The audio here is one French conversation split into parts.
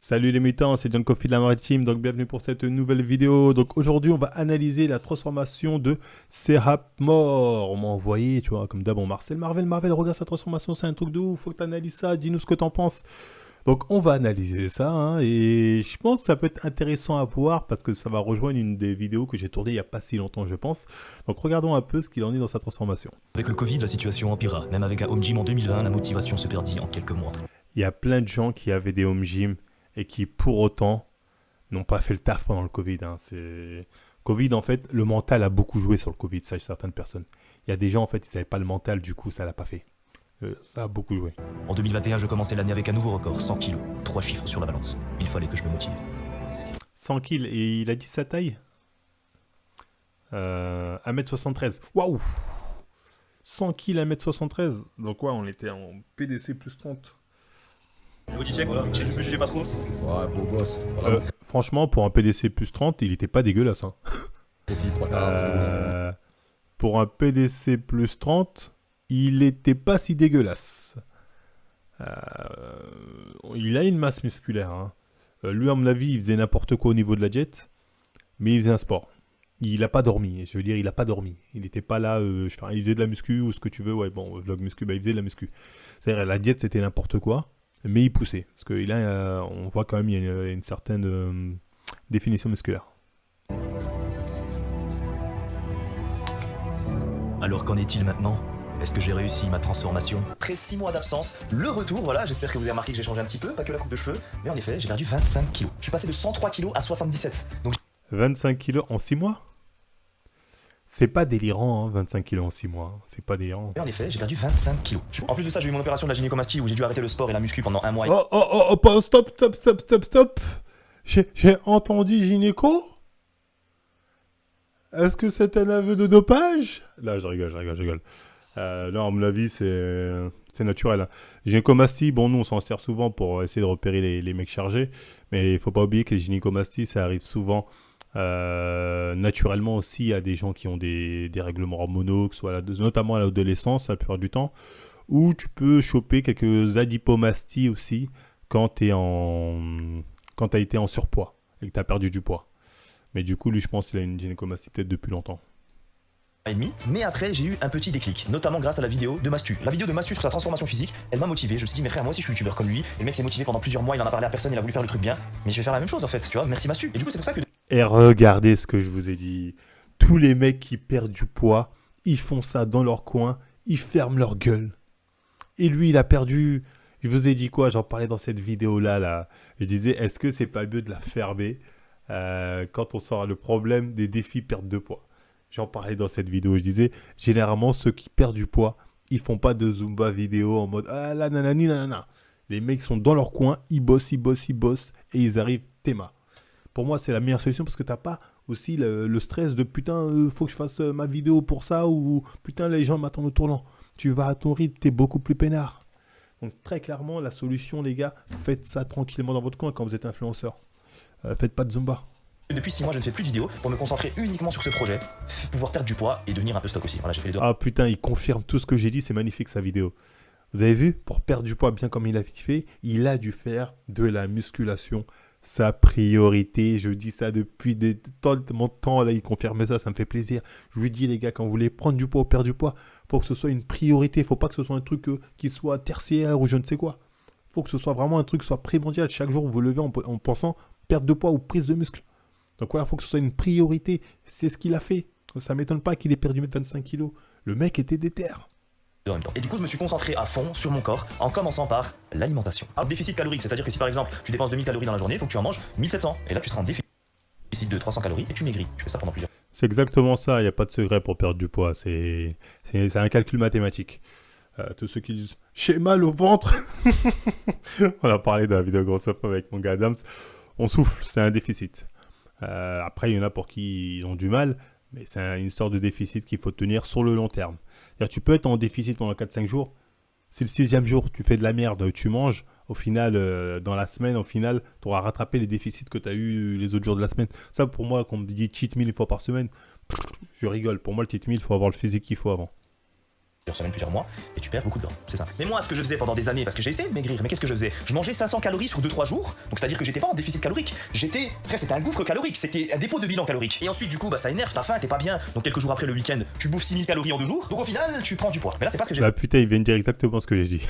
Salut les mutants, c'est John Coffey de la Maritime, donc bienvenue pour cette nouvelle vidéo. Donc aujourd'hui on va analyser la transformation de Serap Mort. On m'a envoyé, tu vois, comme d'hab, Marvel, regarde sa transformation, c'est un truc de ouf, faut que tu analyses ça, dis-nous ce que t'en penses. Donc on va analyser ça, hein, et je pense que ça peut être intéressant à voir parce que ça va rejoindre une des vidéos que j'ai tournées il n'y a pas si longtemps, je pense. Donc regardons un peu ce qu'il en est dans sa transformation. Avec le Covid, la situation empira. Même avec un home gym en 2020, la motivation se perdit en quelques mois. Il y a plein de gens qui avaient des home gym et qui pour autant n'ont pas fait le taf pendant le Covid. Hein. Covid, en fait, le mental a beaucoup joué sur le Covid, ça, certaines personnes. Il y a des gens, en fait, ils n'avaient pas le mental, du coup, ça l'a pas fait. Ça a beaucoup joué. En 2021, je commençais l'année avec un nouveau record, 100 kilos. 3 chiffres sur la balance. Il fallait que je me motive. 100 kills, et il a dit sa taille 1m73. Waouh 100 kills, 1m73. Donc, ouais, on était en PDC plus 30. Body check, voilà, je me jugeais pas trop. Ouais, beau gosse. Voilà. Franchement, pour un PDC plus 30, il était pas dégueulasse. Hein. Pour un PDC plus 30, il était pas si dégueulasse. Il a une masse musculaire. Hein. Lui, à mon avis, il faisait n'importe quoi au niveau de la jet, mais il faisait un sport. Il a pas dormi. Je veux dire, il a pas dormi. Il était pas là. Il faisait de la muscu ou ce que tu veux. Ouais, bon, vlog muscu, bah, il faisait de la muscu. C'est-à-dire, la jet, c'était n'importe quoi. Mais il poussait, parce que là, on voit quand même il y a une certaine définition musculaire. Alors qu'en est-il maintenant? Est-ce que j'ai réussi ma transformation? Après 6 mois d'absence, le retour, voilà, j'espère que vous avez remarqué que j'ai changé un petit peu, pas que la coupe de cheveux, mais en effet, j'ai perdu 25 kilos. Je suis passé de 103 kilos à 77. Donc 25 kilos en 6 mois? C'est pas délirant, hein, 25 kilos en 6 mois. C'est pas délirant. en effet, j'ai perdu 25 kilos. En plus de ça, j'ai eu mon opération de la gynécomastie où j'ai dû arrêter le sport et la muscu pendant un mois. Stop. J'ai entendu gynéco? Est-ce que c'est un aveu de dopage? Là, je rigole. Non, à mon avis, c'est naturel. Hein. Gynécomastie, bon, nous, on s'en sert souvent pour essayer de repérer les mecs chargés. Mais il faut pas oublier que les gynécomasties, ça arrive souvent naturellement aussi à des gens qui ont des règlements hormonaux, que ce soit notamment à l'adolescence, la plupart du temps. Ou tu peux choper quelques adipomasties aussi quand tu as été en surpoids et que tu as perdu du poids. Mais du coup, lui, je pense qu'il a une gynécomastie peut-être depuis longtemps. Et demi, mais après j'ai eu un petit déclic, notamment grâce à la vidéo de Mastu. La vidéo de Mastu sur sa transformation physique, elle m'a motivé. Je me suis dit, mais frère, moi aussi je suis youtubeur comme lui. Et le mec s'est motivé pendant plusieurs mois, il en a parlé à personne, il a voulu faire le truc bien. Mais je vais faire la même chose en fait, tu vois. Merci Mastu. Et du coup, c'est pour ça que. Et regardez ce que je vous ai dit. Tous les mecs qui perdent du poids, ils font ça dans leur coin, ils ferment leur gueule. Et lui, il a perdu. Je vous ai dit quoi? J'en parlais dans cette vidéo-là. Là. Je disais, est-ce que c'est pas mieux de la fermer quand on sort le problème des défis perte de poids? J'en parlais dans cette vidéo. Je disais, généralement, ceux qui perdent du poids, ils font pas de Zumba vidéo en mode ah là nanani nanana. Les mecs sont dans leur coin, ils bossent et ils arrivent théma. Pour moi, c'est la meilleure solution parce que t'as pas aussi le stress de putain, faut que je fasse ma vidéo pour ça ou putain, les gens m'attendent au tournant. Tu vas à ton rythme, t'es beaucoup plus peinard. Donc, très clairement, la solution, les gars, faites ça tranquillement dans votre coin quand vous êtes influenceur. Faites pas de Zumba. Depuis 6 mois, je ne fais plus de vidéos pour me concentrer uniquement sur ce projet, pouvoir perdre du poids et devenir un peu stock aussi. Voilà, j'ai fait les deux. Ah putain, il confirme tout ce que j'ai dit, c'est magnifique sa vidéo. Vous avez vu? Pour perdre du poids bien comme il a fait, il a dû faire de la musculation sa priorité. Je dis ça depuis tellement de temps, là, il confirme ça, ça me fait plaisir. Je lui dis, les gars, quand vous voulez prendre du poids ou perdre du poids, faut que ce soit une priorité. Faut pas que ce soit un truc qui soit tertiaire ou je ne sais quoi. Faut que ce soit vraiment un truc qui soit primordial. Chaque jour, vous vous levez en pensant perte de poids ou prise de muscle. Donc voilà, il faut que ce soit une priorité. C'est ce qu'il a fait. Ça ne m'étonne pas qu'il ait perdu 25 kilos. Le mec était déter. En même temps. Et du coup, je me suis concentré à fond sur mon corps en commençant par l'alimentation. Alors, déficit calorique, c'est-à-dire que si par exemple tu dépenses 2000 calories dans la journée, il faut que tu en manges 1700. Et là, tu seras en déficit de 300 calories et tu maigris. Tu fais ça pendant plusieurs. C'est exactement ça. Il n'y a pas de secret pour perdre du poids. C'est un calcul mathématique. Tous ceux qui disent « j'ai mal au ventre », on a parlé de la vidéo grosse avec mon gars Adams. On souffle, c'est un déficit. Après, il y en a pour qui ils ont du mal, mais c'est une histoire de déficit qu'il faut tenir sur le long terme. C'est-à-dire, tu peux être en déficit pendant 4-5 jours. Si le 6e jour, tu fais de la merde, tu manges, au final, dans la semaine, au final, tu auras rattrapé les déficits que tu as eu les autres jours de la semaine. Ça, pour moi, quand on me dit cheat meal une fois par semaine, je rigole. Pour moi, le cheat meal, il faut avoir le physique qu'il faut avant. semaines, plusieurs mois, et tu perds beaucoup de gras, c'est ça. Mais moi, ce que je faisais pendant des années, parce que j'ai essayé de maigrir, mais qu'est-ce que je faisais? Je mangeais 500 calories sur 2-3 jours, donc c'est-à-dire que j'étais pas en déficit calorique, frère, c'était un gouffre calorique, c'était un dépôt de bilan calorique. Et ensuite, du coup, bah ça énerve, t'as faim, t'es pas bien, donc quelques jours après le week-end, tu bouffes 6000 calories en 2 jours, donc au final, tu prends du poids. Mais là, c'est pas ce que j'ai Bah putain, il vient de dire exactement ce que j'ai dit.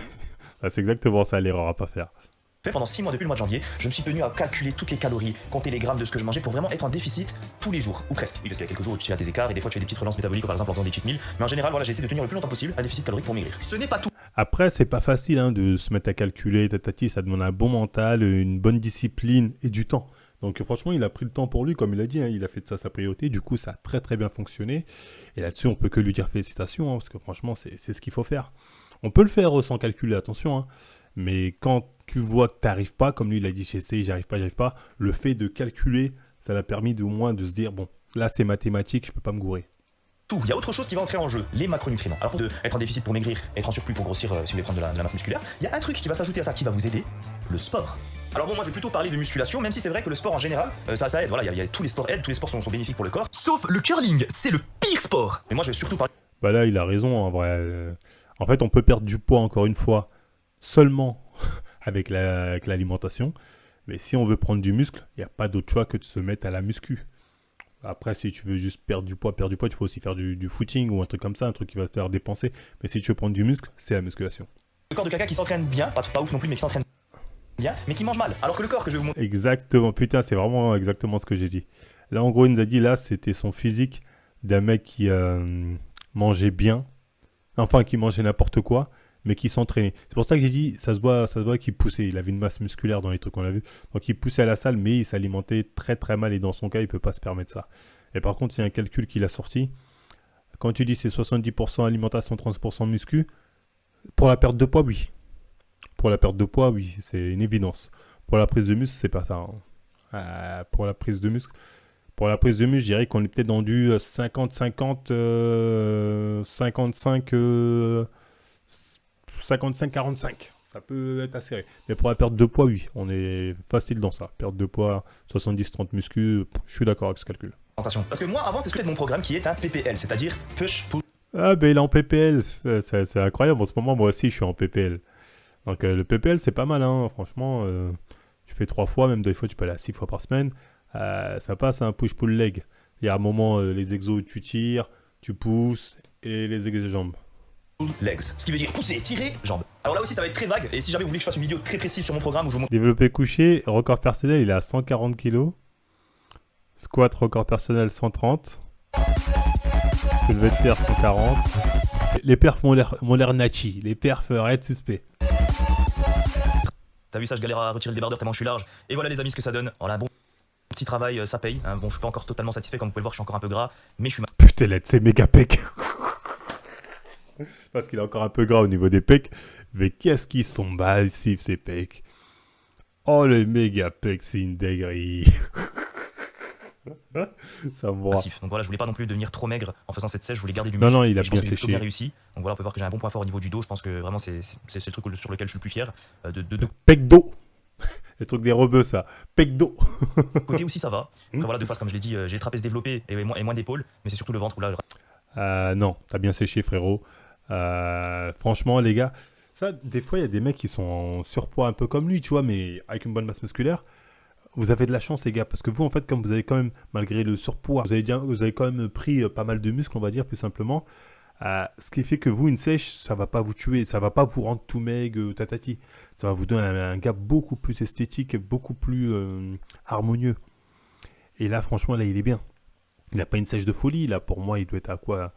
Ah, c'est exactement ça l'erreur à pas faire. fait pendant 6 mois depuis le mois de janvier. Je me suis tenu à calculer toutes les calories, compter les grammes de ce que je mangeais pour vraiment être en déficit tous les jours, ou presque. Oui, parce qu'il y a quelques jours où tu as des écarts et des fois tu fais des petites relances métaboliques, par exemple en faisant des cheat meals. Mais en général, voilà, j'ai essayé de tenir le plus longtemps possible un déficit calorique pour maigrir. Ce n'est pas tout. Après, c'est pas facile hein, de se mettre à calculer, tatati, ça demande un bon mental, une bonne discipline et du temps. Donc franchement, il a pris le temps pour lui, comme il a dit, hein, il a fait de ça sa priorité, du coup ça a très très bien fonctionné. Et là-dessus, on peut que lui dire félicitations, hein, parce que franchement, c'est ce qu'il faut faire. On peut le faire sans calculer, attention, hein, mais quand tu vois que tu n'arrives pas, comme lui il a dit, j'essaie, j'arrive pas, le fait de calculer, ça l'a permis au moins de se dire, bon, là c'est mathématique, je peux pas me gourer. Il y a autre chose qui va entrer en jeu, les macronutriments. Alors, être en déficit pour maigrir, être en surplus pour grossir si vous voulez prendre de la masse musculaire, il y a un truc qui va s'ajouter à ça qui va vous aider, le sport. Alors bon, moi je vais plutôt parler de musculation, même si c'est vrai que le sport en général, ça aide, voilà, tous les sports aident, tous les sports sont bénéfiques pour le corps. Sauf le curling, c'est le pire sport. Mais moi je vais surtout parler... Bah là, il a raison, en vrai. En fait, on peut perdre du poids, encore une fois, seulement avec l'alimentation. Mais si on veut prendre du muscle, il n'y a pas d'autre choix que de se mettre à la muscu. Après, si tu veux juste perdre du poids, tu peux aussi faire du footing ou un truc comme ça, un truc qui va te faire dépenser. Mais si tu veux prendre du muscle, c'est la musculation. Le corps de caca qui s'entraîne bien, pas ouf non plus, mais qui s'entraîne bien, mais qui mange mal. Alors que le corps que je vais vous montrer... Exactement, putain, c'est vraiment exactement ce que j'ai dit. Là, en gros, il nous a dit, là, c'était son physique d'un mec qui mangeait bien, enfin, qui mangeait n'importe quoi, mais qui s'entraînait. C'est pour ça que j'ai dit, ça se voit qu'il poussait. Il avait une masse musculaire dans les trucs qu'on a vu. Donc il poussait à la salle, mais il s'alimentait très très mal. Et dans son cas, il ne peut pas se permettre ça. Et par contre, il y a un calcul qu'il a sorti. Quand tu dis c'est 70% alimentation, 30% muscu, pour la perte de poids, oui. Pour la perte de poids, oui, c'est une évidence. Pour la prise de muscle, c'est pas ça. Hein. Pour la prise de muscle, je dirais qu'on est peut-être dans du 50-50, 55-45, ça peut être assez. Mais pour la perte de poids, oui, on est facile dans ça. Perte de poids, 70-30 muscu, je suis d'accord avec ce calcul. Attention, parce que moi avant c'est ce que de mon programme qui est un PPL, c'est-à-dire Push Pull. Ah ben il est en PPL, c'est incroyable en ce moment, moi aussi je suis en PPL. Donc le PPL c'est pas mal, hein, franchement, tu fais 3 fois, même des fois tu peux aller à 6 fois par semaine, ça passe un push-pull leg. Il y a un moment, les exos tu tires, tu pousses, et les exos jambes. Legs, ce qui veut dire pousser, tirer, jambes. Alors là aussi ça va être très vague, et si jamais vous voulez que je fasse une vidéo très précise sur mon programme où je vous montre... Développé couché, record personnel, il est à 140 kg. Squat, record personnel, 130. Soulevé de terre, 140. Les perfs m'ont l'air nachi. Les perfs, arrête suspect. T'as vu ça, je galère à retirer le débardeur tellement je suis large. Et voilà les amis ce que ça donne. Voilà, un bon petit travail, ça paye. Hein. Bon, je suis pas encore totalement satisfait, comme vous pouvez le voir, je suis encore un peu gras, mais je suis... Putain, l'aide, c'est méga pec. Parce qu'il est encore un peu gras au niveau des pecs. Mais qu'est-ce qu'ils sont massifs, ces pecs. Oh, le méga pec, c'est une dinguerie. Ça me voit. Donc voilà, je voulais pas non plus devenir trop maigre en faisant cette sèche, je voulais garder du muscle. Non, il a je bien pense que j'ai séché. plutôt bien réussi. Donc voilà, on peut voir que j'ai un bon point fort au niveau du dos. Je pense que vraiment c'est le truc sur lequel je suis le plus fier. Pec dos. Le truc des rebeux, ça. Pec dos. Côté aussi, ça va. Après voilà, de face, comme je l'ai dit, j'ai les trapèzes développés et moins d'épaules, mais c'est surtout le ventre où là. Non, t'as bien séché, frérot. Franchement, les gars, ça, des fois, il y a des mecs qui sont en surpoids un peu comme lui, tu vois, mais avec une bonne masse musculaire. Vous avez de la chance, les gars, parce que vous, en fait, comme vous avez quand même, malgré le surpoids, vous avez quand même pris pas mal de muscles, on va dire, plus simplement. Ce qui fait que vous, une sèche, ça va pas vous tuer, ça va pas vous rendre tout maigre, tatati. Ça va vous donner un gars beaucoup plus esthétique, beaucoup plus harmonieux. Et là, franchement, là, il est bien. Il n'a pas une sèche de folie, là, pour moi, il doit être à quoi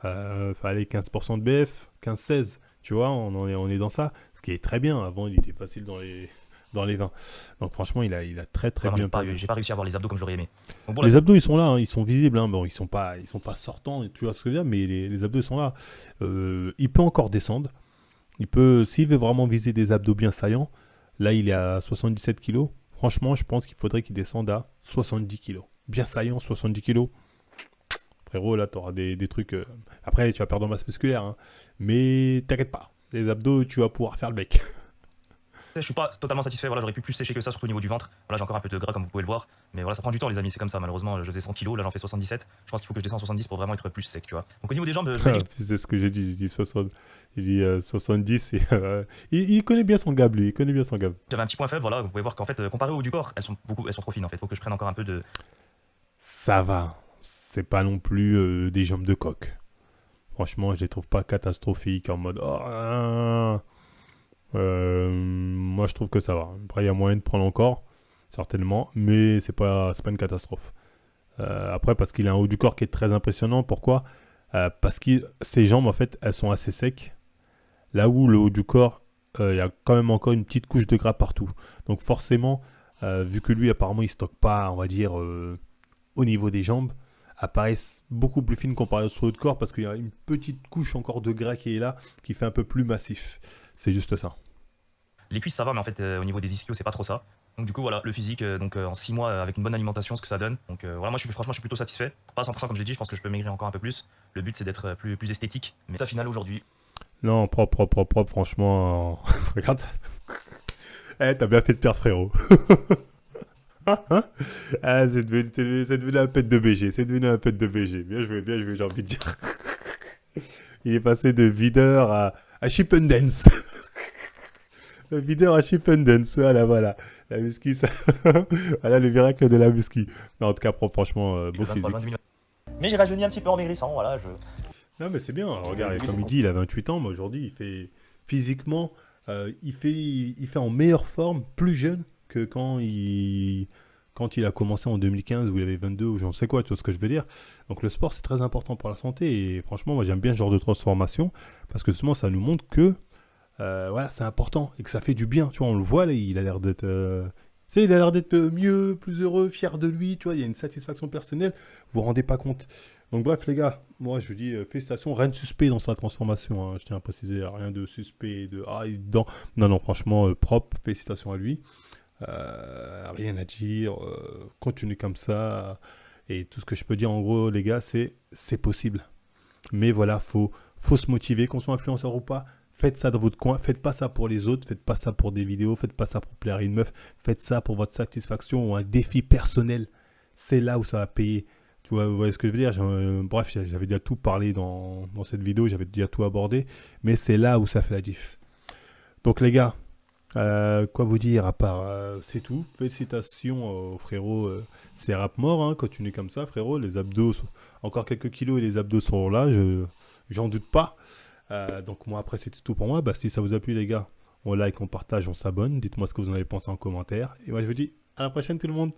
allez, 15% de BF, 15-16, tu vois, on est dans ça. Ce qui est très bien, avant, il était facile dans les 20. Donc franchement, il a très très bien parlé. J'ai pas réussi à avoir les abdos comme je l'aurais aimé. Donc, bon, les abdos, ils sont là, hein, ils sont visibles. Hein. Bon, ils sont pas sortants, tu vois ce que je veux dire, mais les abdos, ils sont là. Il peut encore descendre. S'il veut vraiment viser des abdos bien saillants, là, il est à 77 kg. Franchement, je pense qu'il faudrait qu'il descende à 70 kg. Bien saillant, 70 kg. Frérot, là, tu auras des trucs... Après, tu vas perdre en masse musculaire. Hein. Mais t'inquiète pas. Les abdos, tu vas pouvoir faire le bec. Je suis pas totalement satisfait, voilà, j'aurais pu plus sécher que ça, surtout au niveau du ventre. Voilà, j'ai encore un peu de gras comme vous pouvez le voir. Mais voilà, ça prend du temps les amis, c'est comme ça. Malheureusement, je faisais 100 kilos, là j'en fais 77. Je pense qu'il faut que je descende 70 pour vraiment être plus sec, tu vois. Donc au niveau des jambes, je vous ai dit, C'est ce que j'ai dit, j'ai dit 60. J'ai dit 70 et il connaît bien son gab lui, il connaît bien son gab. j'avais un petit point faible, voilà, vous pouvez voir qu'en fait, comparé au haut du corps, elles sont trop fines en fait. Faut que je prenne encore un peu de. Ça va, c'est pas non plus des jambes de coq. Franchement, je les trouve pas catastrophiques en mode moi je trouve que ça va. Après il y a moyen de prendre encore, certainement, mais c'est pas une catastrophe. Après parce qu'il a un haut du corps qui est très impressionnant. Pourquoi parce que ses jambes en fait elles sont assez secs. Là où le haut du corps, il y a quand même encore une petite couche de gras partout. Donc forcément, vu que lui apparemment il stocke pas, on va dire, au niveau des jambes, apparaissent beaucoup plus fines comparé au haut de corps parce qu'il y a une petite couche encore de gras qui est là, qui fait un peu plus massif. C'est juste ça. Les cuisses ça va, mais en fait, au niveau des ischios, c'est pas trop ça. Donc du coup, voilà, le physique, en 6 mois, avec une bonne alimentation, ce que ça donne. Donc voilà, franchement, je suis plutôt satisfait. Pas à 100% comme je l'ai dit, je pense que je peux maigrir encore un peu plus. Le but, c'est d'être plus esthétique. Mais ça, final aujourd'hui. Non, propre, franchement. Regarde. Eh, t'as bien fait de perdre, frérot. C'est devenu un pet de BG. C'est devenu un pet de BG. Bien joué, j'ai envie de dire. Il est passé de videur à Chip and Dance. Le videur à Chip and Dance. Voilà. La muscu, ça. Voilà le miracle de la muscu. Non, en tout cas, franchement, beau physique. Mais j'ai rajeuni un petit peu en maigrissant, voilà. Non, mais c'est bien. Regarde, comme il dit, il a 28 ans. Mais aujourd'hui, il fait physiquement, il fait en meilleure forme, plus jeune que quand il a commencé en 2015 où il avait 22 ou j'en sais quoi, tu vois ce que je veux dire. Donc le sport, c'est très important pour la santé. Et franchement, moi, j'aime bien ce genre de transformation parce que justement, ça nous montre que voilà, c'est important et que ça fait du bien. Tu vois, on le voit là, il a l'air d'être... Tu sais, il a l'air d'être mieux, plus heureux, fier de lui, tu vois, il y a une satisfaction personnelle, vous vous rendez pas compte. Donc bref les gars, moi je vous dis félicitations, rien de suspect dans sa transformation, hein. Je tiens à préciser, rien de suspect, il est dedans. Non, franchement, propre, félicitations à lui. Rien à dire, continue comme ça. Et tout ce que je peux dire en gros les gars, c'est possible. Mais voilà, faut se motiver, qu'on soit influenceur ou pas. Faites ça dans votre coin, faites pas ça pour les autres, faites pas ça pour des vidéos, faites pas ça pour plaire à une meuf, faites ça pour votre satisfaction ou un défi personnel. C'est là où ça va payer. Tu vois, vous voyez ce que je veux dire? Bref, j'avais déjà tout parlé dans cette vidéo, j'avais déjà tout abordé, mais c'est là où ça fait la diff. Donc les gars, quoi vous dire à part c'est tout. Félicitations au frérot, c'est rap mort, hein, continue comme ça frérot, les abdos, encore quelques kilos et les abdos sont là, j'en doute pas. Donc moi après c'était tout pour moi. Bah, si ça vous a plu les gars, on like, on partage, on s'abonne. Dites-moi ce que vous en avez pensé en commentaire. Et moi je vous dis à la prochaine tout le monde.